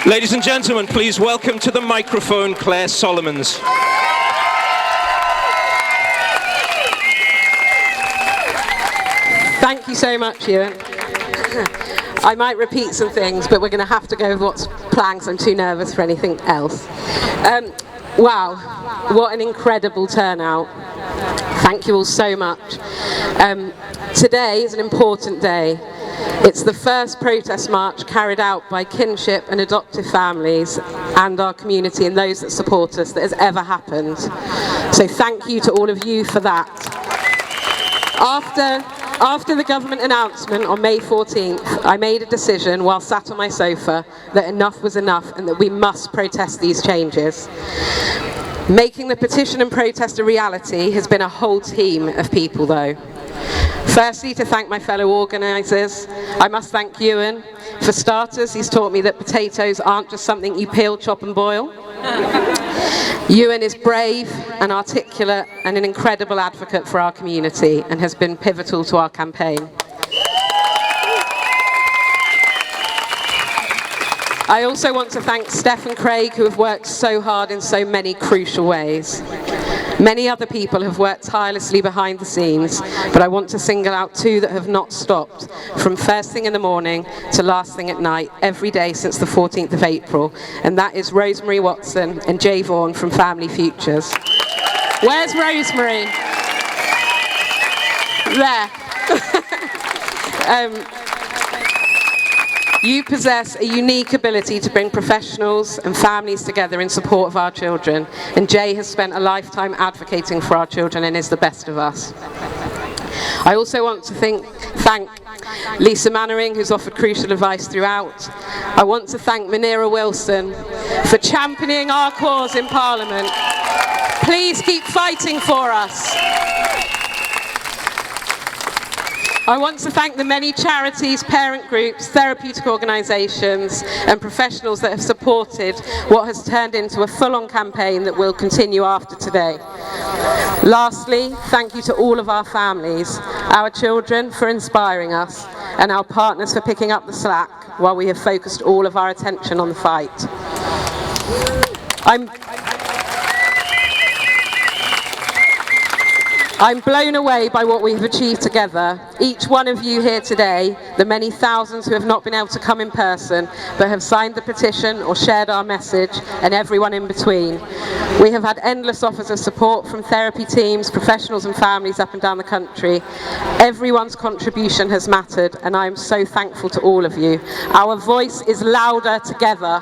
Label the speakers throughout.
Speaker 1: Ladies and gentlemen, please welcome to the microphone Clare Solomons.
Speaker 2: Thank you so much, Ewan. I might repeat some things, but we're going to have to go with what's planned because I'm too nervous for anything else. Wow, what an incredible turnout. Thank you all so much. Today is an important day. It's the first protest march carried out by kinship and adoptive families and our community and those that support us that has ever happened. So thank you to all of you for that. After the government announcement on May 14th, I made a decision while sat on my sofa that enough was enough and that we must protest these changes. Making the petition and protest a reality has been a whole team of people though. Firstly, to thank my fellow organisers, I must thank Ewan. For starters, he's taught me that potatoes aren't just something you peel, chop and boil. Ewan is brave and articulate and an incredible advocate for our community and has been pivotal to our campaign. I also want to thank Steph and Craig, who have worked so hard in so many crucial ways. Many other people have worked tirelessly behind the scenes, but I want to single out two that have not stopped, from first thing in the morning to last thing at night, every day since the 14th of April, and that is Rosemary Watson and Jay Vaughan from Family Futures. Where's Rosemary? There. You possess a unique ability to bring professionals and families together in support of our children, and Jay has spent a lifetime advocating for our children and is the best of us. I also want to thank Lisa Mannering, who's offered crucial advice throughout. I want to thank Munira Wilson for championing our cause in Parliament. Please keep fighting for us. I want to thank the many charities, parent groups, therapeutic organisations and professionals that have supported what has turned into a full-on campaign that will continue after today. Lastly, thank you to all of our families, our children for inspiring us, and our partners for picking up the slack while we have focused all of our attention on the fight. I'm blown away by what we've achieved together. Each one of you here today, the many thousands who have not been able to come in person, but have signed the petition or shared our message, and everyone in between. We have had endless offers of support from therapy teams, professionals and families up and down the country. Everyone's contribution has mattered, and I am so thankful to all of you. Our voice is louder together.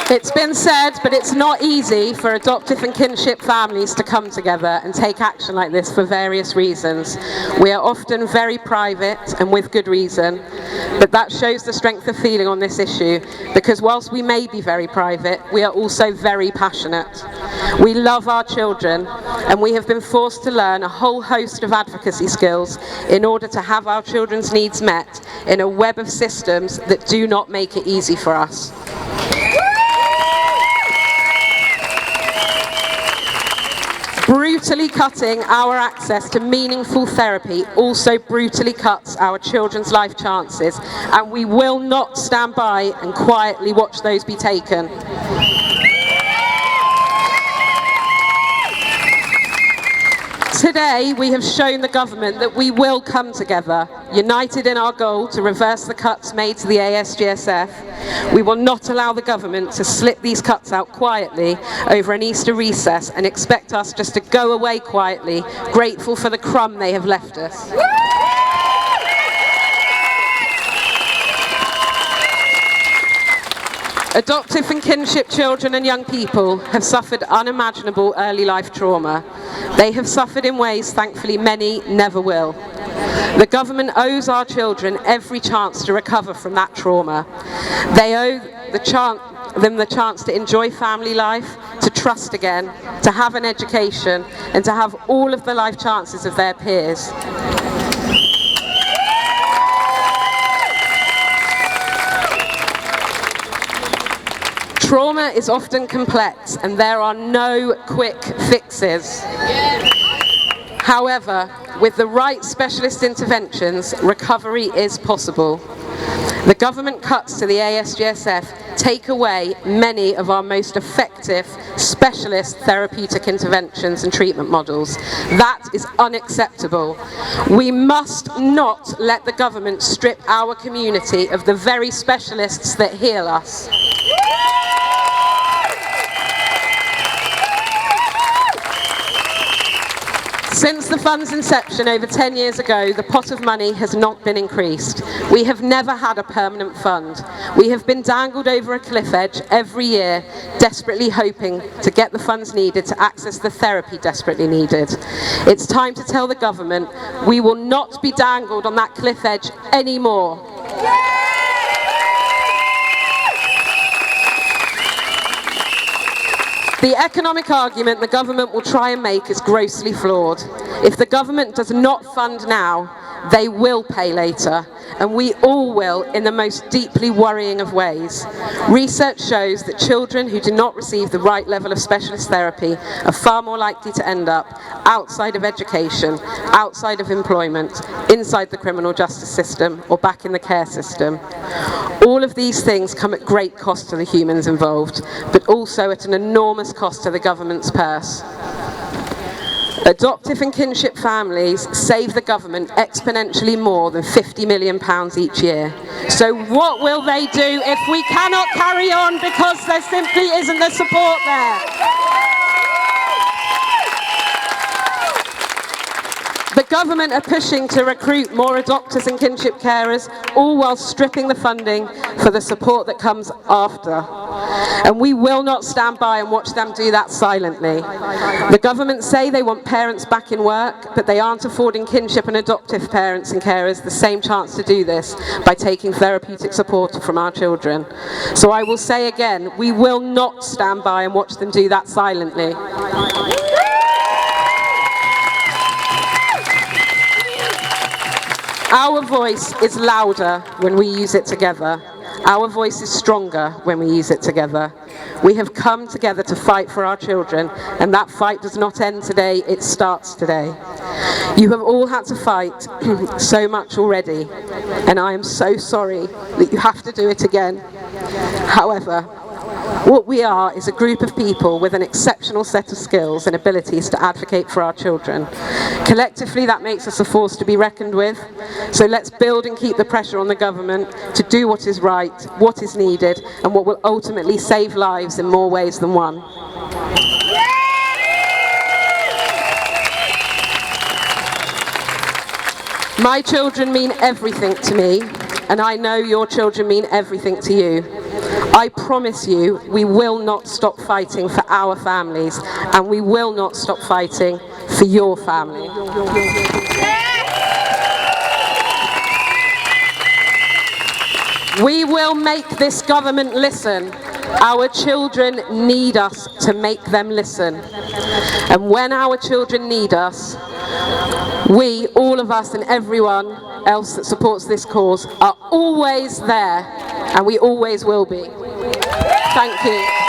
Speaker 2: It's been said, but it's not easy for adoptive and kinship families to come together and take action like this for various reasons. We are often very private, and with good reason, but that shows the strength of feeling on this issue, because whilst we may be very private, we are also very passionate. We love our children, and we have been forced to learn a whole host of advocacy skills in order to have our children's needs met in a web of systems that do not make it easy for us. Brutally cutting our access to meaningful therapy also brutally cuts our children's life chances, and we will not stand by and quietly watch those be taken. Today, we have shown the government that we will come together, united in our goal to reverse the cuts made to the ASGSF. We will not allow the government to slip these cuts out quietly over an Easter recess and expect us just to go away quietly, grateful for the crumb they have left us. Adoptive and kinship children and young people have suffered unimaginable early life trauma. They have suffered in ways, thankfully, many never will. The government owes our children every chance to recover from that trauma. They owe them the chance to enjoy family life, to trust again, to have an education, and to have all of the life chances of their peers. Trauma is often complex, and there are no quick fixes. However, with the right specialist interventions, recovery is possible. The government cuts to the ASGSF take away many of our most effective specialist therapeutic interventions and treatment models. That is unacceptable. We must not let the government strip our community of the very specialists that heal us. Since the fund's inception over 10 years ago, the pot of money has not been increased. We have never had a permanent fund. We have been dangled over a cliff edge every year, desperately hoping to get the funds needed to access the therapy desperately needed. It's time to tell the government we will not be dangled on that cliff edge anymore. The economic argument the government will try and make is grossly flawed. If the government does not fund now, they will pay later, and we all will in the most deeply worrying of ways. Research shows that children who do not receive the right level of specialist therapy are far more likely to end up outside of education, outside of employment, inside the criminal justice system, or back in the care system. All of these things come at great cost to the humans involved, but also at an enormous cost to the government's purse. Adoptive and kinship families save the government exponentially more than £50 million each year. So what will they do if we cannot carry on because there simply isn't the support there? The government are pushing to recruit more adopters and kinship carers, all while stripping the funding for the support that comes after. And we will not stand by and watch them do that silently. The government say they want parents back in work, but they aren't affording kinship and adoptive parents and carers the same chance to do this by taking therapeutic support from our children. So I will say again, we will not stand by and watch them do that silently. Our voice is louder when we use it together. Our voice is stronger when we use it together. We have come together to fight for our children, and that fight does not end today, it starts today. You have all had to fight so much already, and I am so sorry that you have to do it again. However, what we are is a group of people with an exceptional set of skills and abilities to advocate for our children. Collectively, that makes us a force to be reckoned with. So let's build and keep the pressure on the government to do what is right, what is needed, and what will ultimately save lives in more ways than one. My children mean everything to me, and I know your children mean everything to you. I promise you, we will not stop fighting for our families, and we will not stop fighting for your family. We will make this government listen. Our children need us to make them listen. And when our children need us, we, all of us and everyone else that supports this cause, are always there, and we always will be. Thank you.